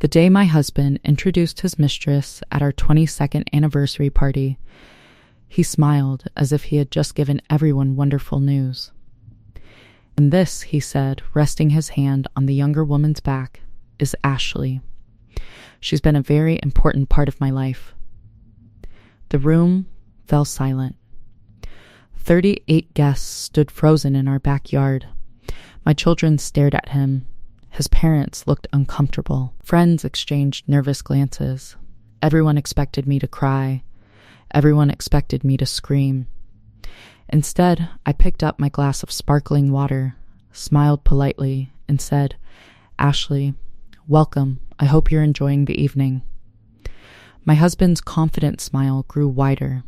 The day my husband introduced his mistress at our 22nd anniversary party, he smiled as if he had just given everyone wonderful news. "And this," he said, resting his hand on the younger woman's back, "is Ashley. She's been a very important part of my life." The room fell silent. 38 guests stood frozen in our backyard. My children stared at him. His parents looked uncomfortable. Friends exchanged nervous glances. Everyone expected me to cry. Everyone expected me to scream. Instead, I picked up my glass of sparkling water, smiled politely, and said, "Ashley, welcome. I hope you're enjoying the evening." My husband's confident smile grew wider.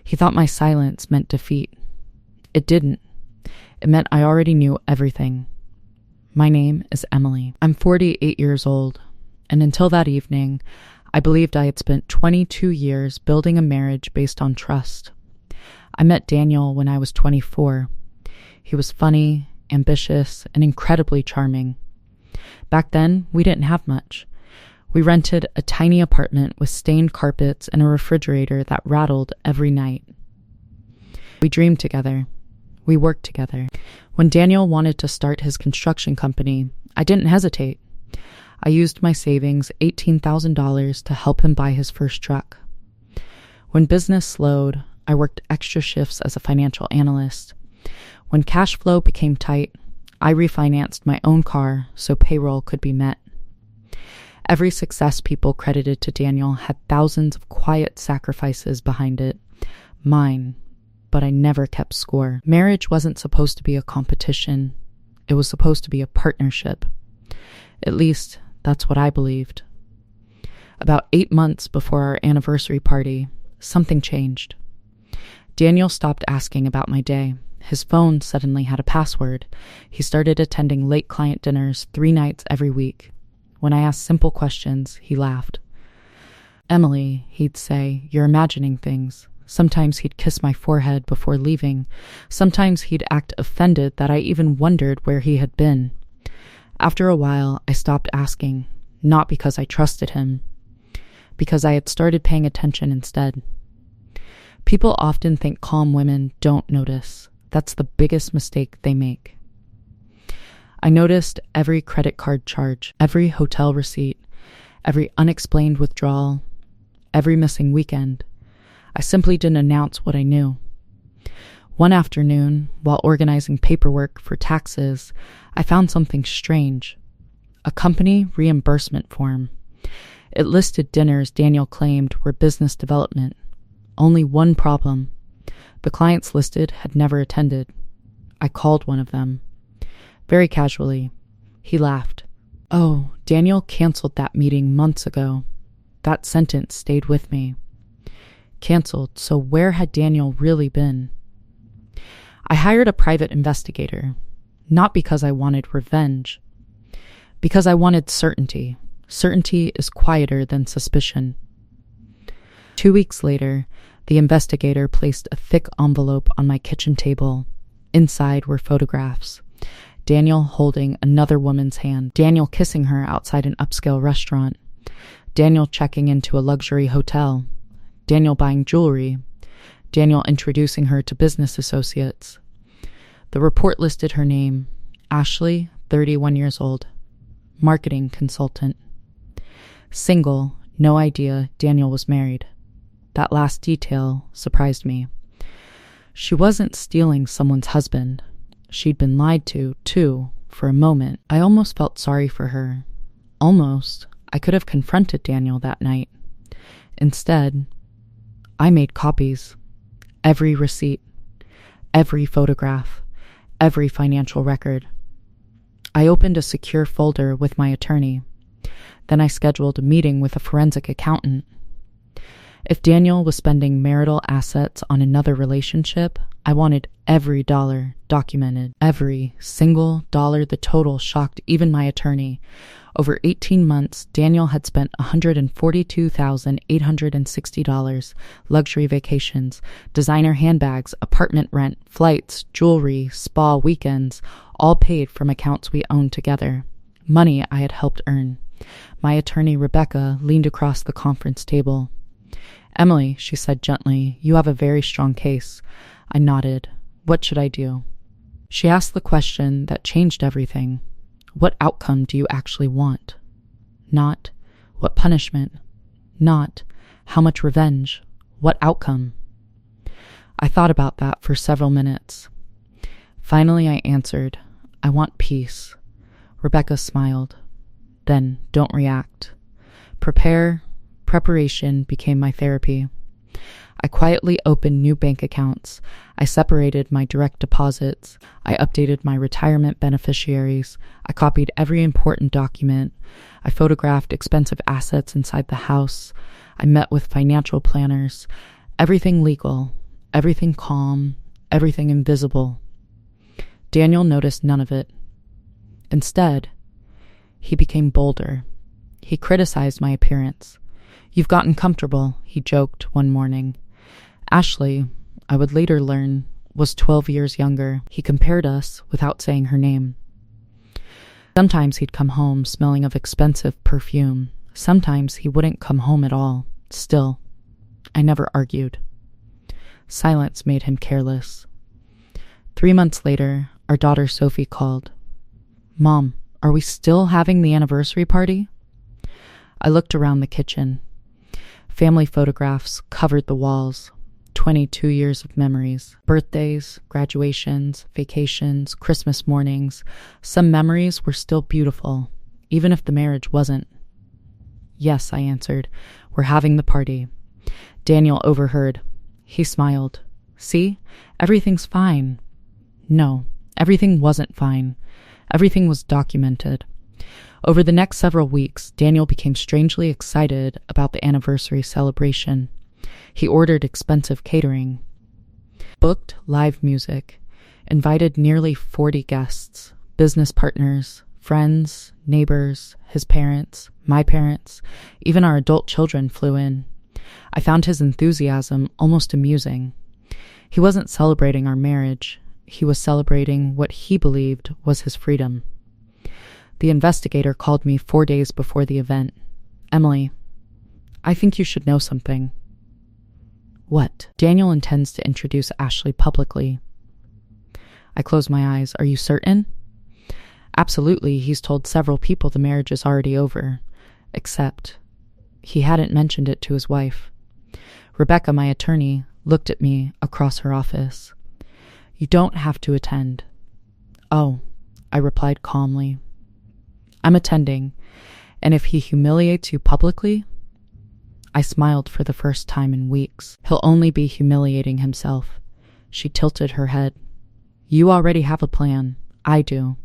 He thought my silence meant defeat. It didn't. It meant I already knew everything. My name is Emily. I'm 48 years old, and until that evening, I believed I had spent 22 years building a marriage based on trust. I met Daniel when I was 24. He was funny, ambitious, and incredibly charming. Back then, we didn't have much. We rented a tiny apartment with stained carpets and a refrigerator that rattled every night. We dreamed together. We worked together. When Daniel wanted to start his construction company, I didn't hesitate. I used my savings, $18,000, to help him buy his first truck. When business slowed, I worked extra shifts as a financial analyst. When cash flow became tight, I refinanced my own car so payroll could be met. Every success people credited to Daniel had thousands of quiet sacrifices behind it. Mine. But I never kept score. Marriage wasn't supposed to be a competition. It was supposed to be a partnership. At least, that's what I believed. About 8 months before our anniversary party, something changed. Daniel stopped asking about my day. His phone suddenly had a password. He started attending late client dinners 3 nights every week. When I asked simple questions, he laughed. "Emily," he'd say, "you're imagining things." Sometimes he'd kiss my forehead before leaving. Sometimes he'd act offended that I even wondered where he had been. After a while, I stopped asking, not because I trusted him, because I had started paying attention instead. People often think calm women don't notice. That's the biggest mistake they make. I noticed every credit card charge, every hotel receipt, every unexplained withdrawal, every missing weekend. I simply didn't announce what I knew. One afternoon, while organizing paperwork for taxes, I found something strange. A company reimbursement form. It listed dinners Daniel claimed were business development. Only one problem. The clients listed had never attended. I called one of them. Very casually. He laughed. "Oh, Daniel canceled that meeting months ago." That sentence stayed with me. Canceled, so where had Daniel really been? I hired a private investigator, not because I wanted revenge, because I wanted certainty. Certainty is quieter than suspicion. 2 weeks later, the investigator placed a thick envelope on my kitchen table. Inside were photographs. Daniel holding another woman's hand, Daniel kissing her outside an upscale restaurant, Daniel checking into a luxury hotel, Daniel buying jewelry, Daniel introducing her to business associates. The report listed her name, Ashley, 31 years old, marketing consultant. Single, no idea Daniel was married. That last detail surprised me. She wasn't stealing someone's husband. She'd been lied to, too, for a moment. I almost felt sorry for her. Almost. I could have confronted Daniel that night. Instead, I made copies. Every receipt, every photograph, every financial record. I opened a secure folder with my attorney. Then I scheduled a meeting with a forensic accountant. If Daniel was spending marital assets on another relationship, I wanted every dollar documented. Every single dollar. The total shocked even my attorney. Over 18 months, Daniel had spent $142,860, luxury vacations, designer handbags, apartment rent, flights, jewelry, spa weekends, all paid from accounts we owned together. Money I had helped earn. My attorney, Rebecca, leaned across the conference table. "Emily," she said gently, "you have a very strong case." I nodded. "What should I do?" She asked the question that changed everything. What outcome do you actually want? Not, what punishment? Not, how much revenge? What outcome? I thought about that for several minutes. Finally, I answered, "I want peace." Rebecca smiled. "Then don't react. Preparation became my therapy. I quietly opened new bank accounts. I separated my direct deposits. I updated my retirement beneficiaries. I copied every important document. I photographed expensive assets inside the house. I met with financial planners. Everything legal, everything calm, everything invisible. Daniel noticed none of it. Instead, he became bolder. He criticized my appearance. "You've gotten comfortable," he joked one morning. Ashley, I would later learn, was 12 years younger. He compared us without saying her name. Sometimes he'd come home smelling of expensive perfume. Sometimes he wouldn't come home at all. Still, I never argued. Silence made him careless. 3 months later, our daughter Sophie called. "Mom, are we still having the anniversary party?" I looked around the kitchen. Family photographs covered the walls. 22 years of memories. Birthdays, graduations, vacations, Christmas mornings. Some memories were still beautiful, even if the marriage wasn't. "Yes," I answered. "We're having the party." Daniel overheard. He smiled. "See? Everything's fine." No, everything wasn't fine. Everything was documented. Over the next several weeks, Daniel became strangely excited about the anniversary celebration. He ordered expensive catering, booked live music, invited nearly 40 guests, business partners, friends, neighbors, his parents, my parents, even our adult children flew in. I found his enthusiasm almost amusing. He wasn't celebrating our marriage. He was celebrating what he believed was his freedom. The investigator called me 4 days before the event. "Emily, I think you should know something." "What?" "Daniel intends to introduce Ashley publicly." I closed my eyes. "Are you certain?" "Absolutely. He's told several people the marriage is already over. Except he hadn't mentioned it to his wife." Rebecca, my attorney, looked at me across her office. "You don't have to attend." "Oh," I replied calmly. "I'm attending, and if he humiliates you publicly..." I smiled for the first time in weeks. "He'll only be humiliating himself." She tilted her head. "You already have a plan. I do."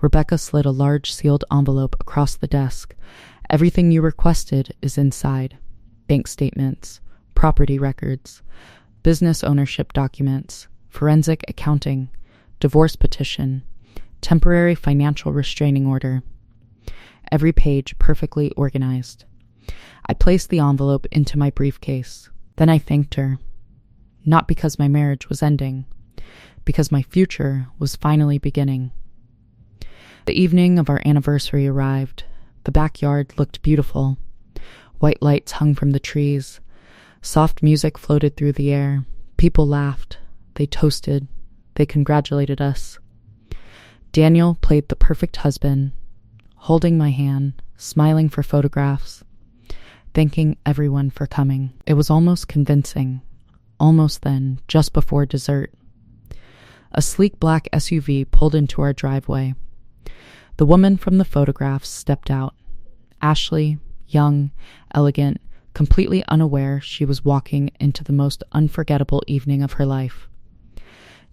Rebecca slid a large sealed envelope across the desk. "Everything you requested is inside. Bank statements, property records, business ownership documents, forensic accounting, divorce petition, temporary financial restraining order. Every page perfectly organized." I placed the envelope into my briefcase. Then I thanked her. Not because my marriage was ending, because my future was finally beginning. The evening of our anniversary arrived. The backyard looked beautiful. White lights hung from the trees. Soft music floated through the air. People laughed. They toasted. They congratulated us. Daniel played the perfect husband, holding my hand, smiling for photographs, thanking everyone for coming. It was almost convincing. Almost then, just before dessert, a sleek black SUV pulled into our driveway. The woman from the photographs stepped out. Ashley, young, elegant, completely unaware she was walking into the most unforgettable evening of her life.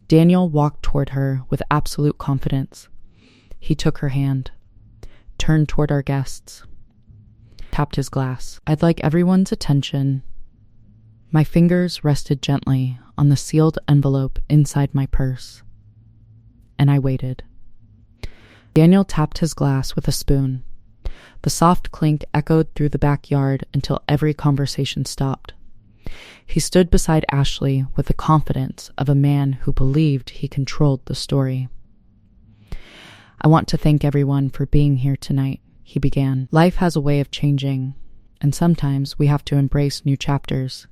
Daniel walked toward her with absolute confidence. He took her hand, turned toward our guests, tapped his glass. "I'd like everyone's attention." My fingers rested gently on the sealed envelope inside my purse, and I waited. Daniel tapped his glass with a spoon. The soft clink echoed through the backyard until every conversation stopped. He stood beside Ashley with the confidence of a man who believed he controlled the story. "I want to thank everyone for being here tonight," he began. Life has a way of changing, and sometimes we have to embrace new chapters.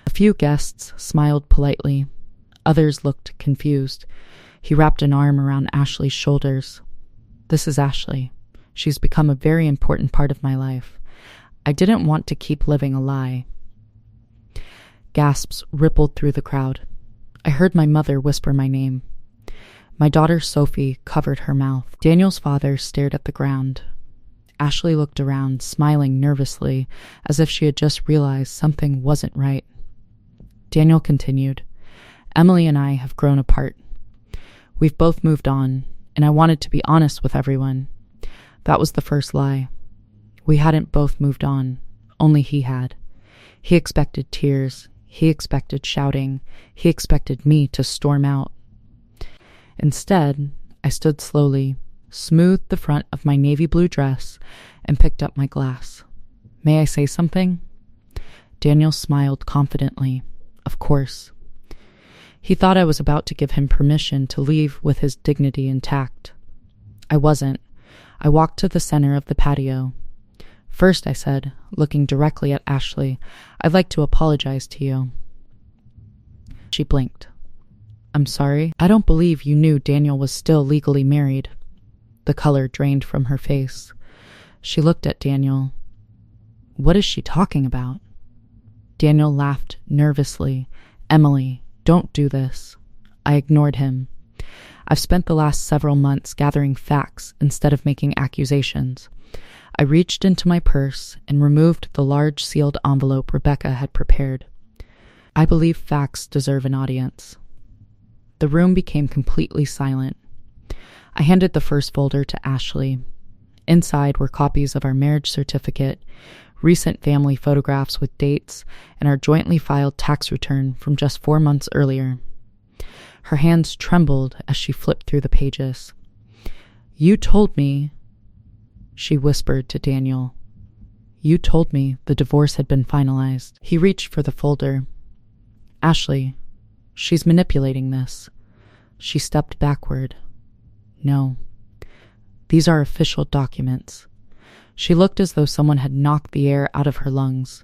A few guests smiled politely. Others looked confused. He wrapped an arm around Ashley's shoulders. This is Ashley. She's become a very important part of my life. I didn't want to keep living a lie. Gasps rippled through the crowd. I heard my mother whisper my name. My daughter Sophie covered her mouth. Daniel's father stared at the ground. Ashley looked around, smiling nervously, as if she had just realized something wasn't right. Daniel continued, Emily and I have grown apart. We've both moved on, and I wanted to be honest with everyone. That was the first lie. We hadn't both moved on, only he had. He expected tears. He expected shouting. He expected me to storm out. Instead, I stood slowly, smoothed the front of my navy blue dress, and picked up my glass. May I say something? Daniel smiled confidently. Of course. He thought I was about to give him permission to leave with his dignity intact. I wasn't. I walked to the center of the patio. First, I said, looking directly at Ashley, I'd like to apologize to you. She blinked. I'm sorry. I don't believe you knew Daniel was still legally married. The color drained from her face. She looked at Daniel. What is she talking about? Daniel laughed nervously. Emily, don't do this. I ignored him. I've spent the last several months gathering facts instead of making accusations. I reached into my purse and removed the large sealed envelope Rebecca had prepared. I believe facts deserve an audience. The room became completely silent. I handed the first folder to Ashley. Inside were copies of our marriage certificate, recent family photographs with dates, and our jointly filed tax return from just 4 months earlier. Her hands trembled as she flipped through the pages. You told me, she whispered to Daniel. You told me the divorce had been finalized. He reached for the folder. Ashley, she's manipulating this. She stepped backward. No. These are official documents. She looked as though someone had knocked the air out of her lungs.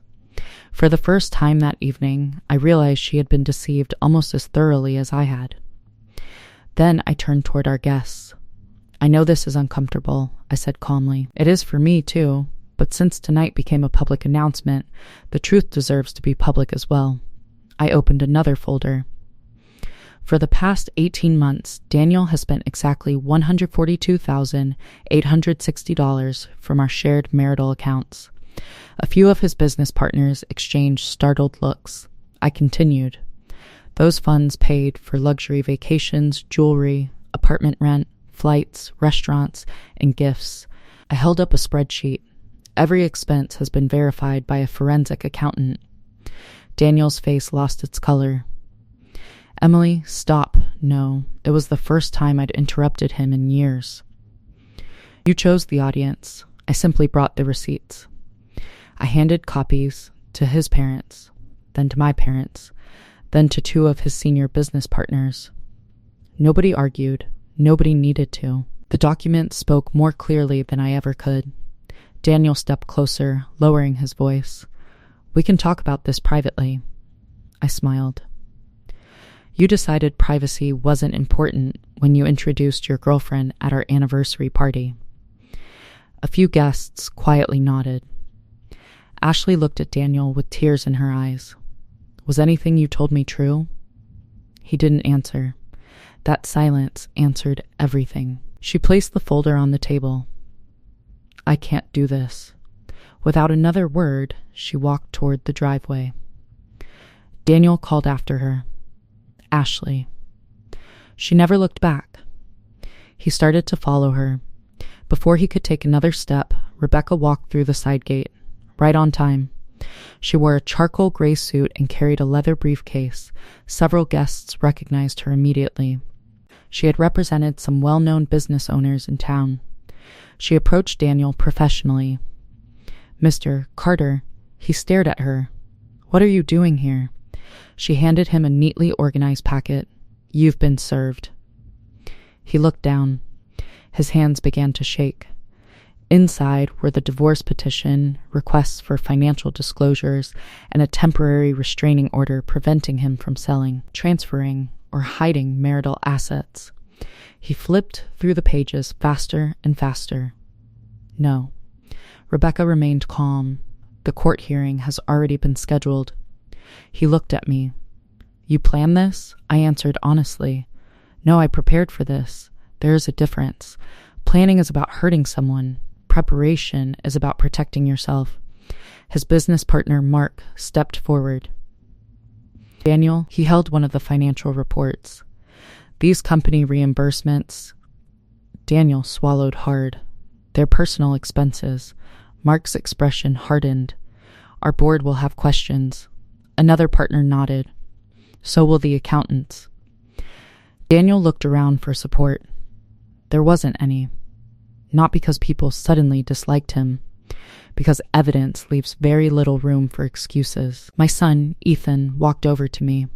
For the first time that evening, I realized she had been deceived almost as thoroughly as I had. Then I turned toward our guests. I know this is uncomfortable, I said calmly. It is for me, too, but since tonight became a public announcement, the truth deserves to be public as well. I opened another folder. For the past 18 months, Daniel has spent exactly $142,860 from our shared marital accounts. A few of his business partners exchanged startled looks. I continued. Those funds paid for luxury vacations, jewelry, apartment rent, flights, restaurants, and gifts. I held up a spreadsheet. Every expense has been verified by a forensic accountant. Daniel's face lost its color. Emily, stop. No, it was the first time I'd interrupted him in years. You chose the audience. I simply brought the receipts. I handed copies to his parents, then to my parents, then to 2 of his senior business partners. Nobody argued. Nobody needed to. The document spoke more clearly than I ever could. Daniel stepped closer, lowering his voice. We can talk about this privately. I smiled. You decided privacy wasn't important when you introduced your girlfriend at our anniversary party. A few guests quietly nodded. Ashley looked at Daniel with tears in her eyes. Was anything you told me true? He didn't answer. That silence answered everything. She placed the folder on the table. I can't do this. Without another word, she walked toward the driveway. Daniel called after her. Ashley. She never looked back. He started to follow her. Before he could take another step, Rebecca walked through the side gate, right on time. She wore a charcoal gray suit and carried a leather briefcase. Several guests recognized her immediately. She had represented some well-known business owners in town. She approached Daniel professionally. Mr. Carter, he stared at her. What are you doing here? She handed him a neatly organized packet. You've been served. He looked down. His hands began to shake. Inside were the divorce petition, requests for financial disclosures, and a temporary restraining order preventing him from selling, transferring, or hiding marital assets. He flipped through the pages faster and faster. No. Rebecca remained calm. The court hearing has already been scheduled. He looked at me. You planned this? I answered honestly. No, I prepared for this. There is a difference. Planning is about hurting someone. Preparation is about protecting yourself. His business partner, Mark, stepped forward. Daniel, he held one of the financial reports. These company reimbursements, Daniel swallowed hard. They're personal expenses. Mark's expression hardened. Our board will have questions. Another partner nodded. So will the accountants. Daniel looked around for support. There wasn't any. Not because people suddenly disliked him, because evidence leaves very little room for excuses. My son, Ethan, walked over to me.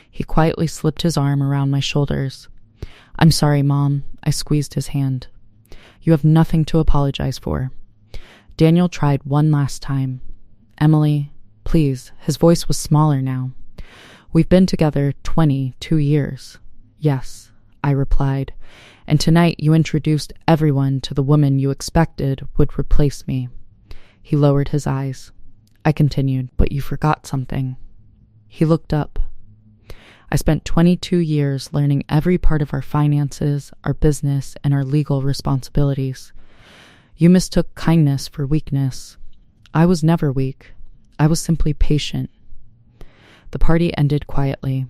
He quietly slipped his arm around my shoulders. I'm sorry, Mom. I squeezed his hand. You have nothing to apologize for. Daniel tried one last time. Emily, please. His voice was smaller now. We've been together 22 years. Yes, I replied. And tonight you introduced everyone to the woman you expected would replace me. He lowered his eyes. I continued, but you forgot something. He looked up. I spent 22 years learning every part of our finances, our business, and our legal responsibilities. You mistook kindness for weakness. I was never weak. I was simply patient. The party ended quietly.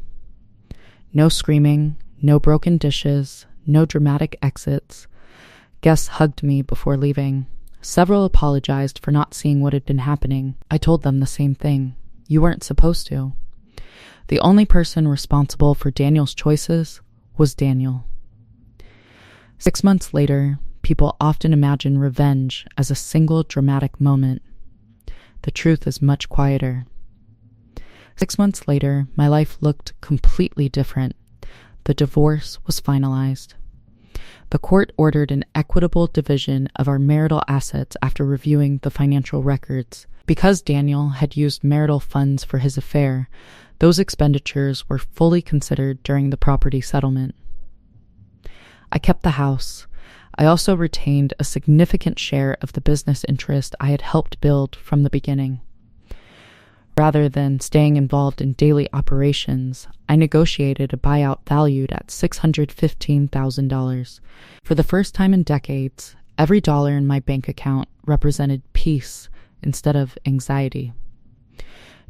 No screaming, no broken dishes, no dramatic exits. Guests hugged me before leaving. Several apologized for not seeing what had been happening. I told them the same thing. You weren't supposed to. The only person responsible for Daniel's choices was Daniel. 6 months later, people often imagine revenge as a single dramatic moment. The truth is much quieter. 6 months later, my life looked completely different. The divorce was finalized. The court ordered an equitable division of our marital assets after reviewing the financial records. Because Daniel had used marital funds for his affair, those expenditures were fully considered during the property settlement. I kept the house. I also retained a significant share of the business interest I had helped build from the beginning. Rather than staying involved in daily operations, I negotiated a buyout valued at $615,000. For the first time in decades, every dollar in my bank account represented peace instead of anxiety.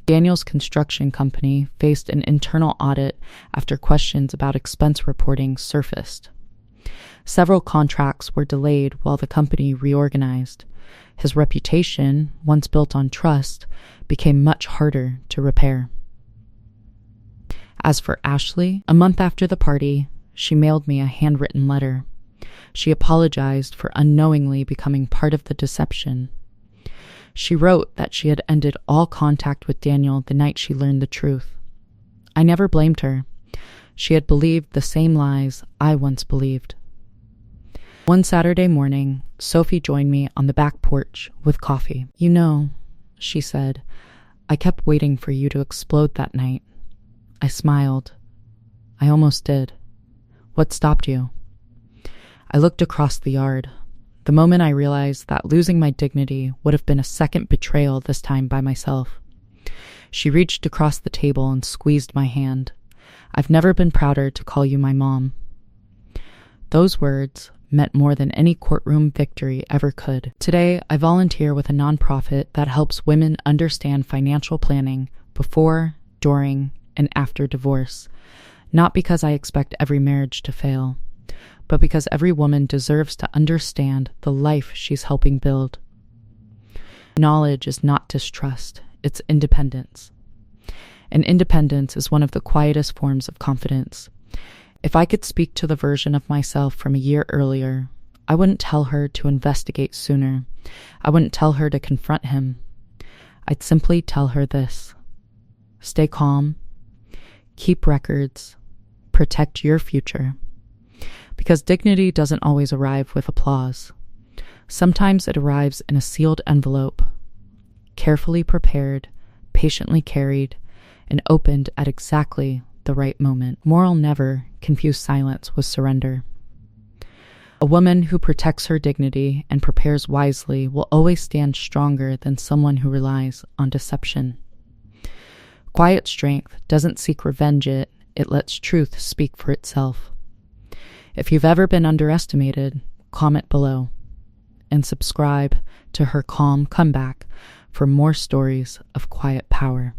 Daniel's construction company faced an internal audit after questions about expense reporting surfaced. Several contracts were delayed while the company reorganized. His reputation, once built on trust, became much harder to repair. As for Ashley, a month after the party, she mailed me a handwritten letter. She apologized for unknowingly becoming part of the deception. She wrote that she had ended all contact with Daniel the night she learned the truth. I never blamed her. She had believed the same lies I once believed. One Saturday morning, Sophie joined me on the back porch with coffee. You know, she said, I kept waiting for you to explode that night. I smiled. I almost did. What stopped you? I looked across the yard. The moment I realized that losing my dignity would have been a second betrayal, this time by myself. She reached across the table and squeezed my hand. I've never been prouder to call you my mom. Those words meant more than any courtroom victory ever could. Today, I volunteer with a nonprofit that helps women understand financial planning before, during, and after divorce. Not because I expect every marriage to fail, but because every woman deserves to understand the life she's helping build. Knowledge is not distrust, it's independence. And independence is one of the quietest forms of confidence. If I could speak to the version of myself from a year earlier, I wouldn't tell her to investigate sooner. I wouldn't tell her to confront him. I'd simply tell her this. Stay calm. Keep records. Protect your future. Because dignity doesn't always arrive with applause. Sometimes it arrives in a sealed envelope, carefully prepared, patiently carried, and opened at exactly the right moment. Moral never confuse silence with surrender. A woman who protects her dignity and prepares wisely will always stand stronger than someone who relies on deception. Quiet strength doesn't seek revenge, it lets truth speak for itself. If you've ever been underestimated, comment below and subscribe to her calm comeback for more stories of quiet power.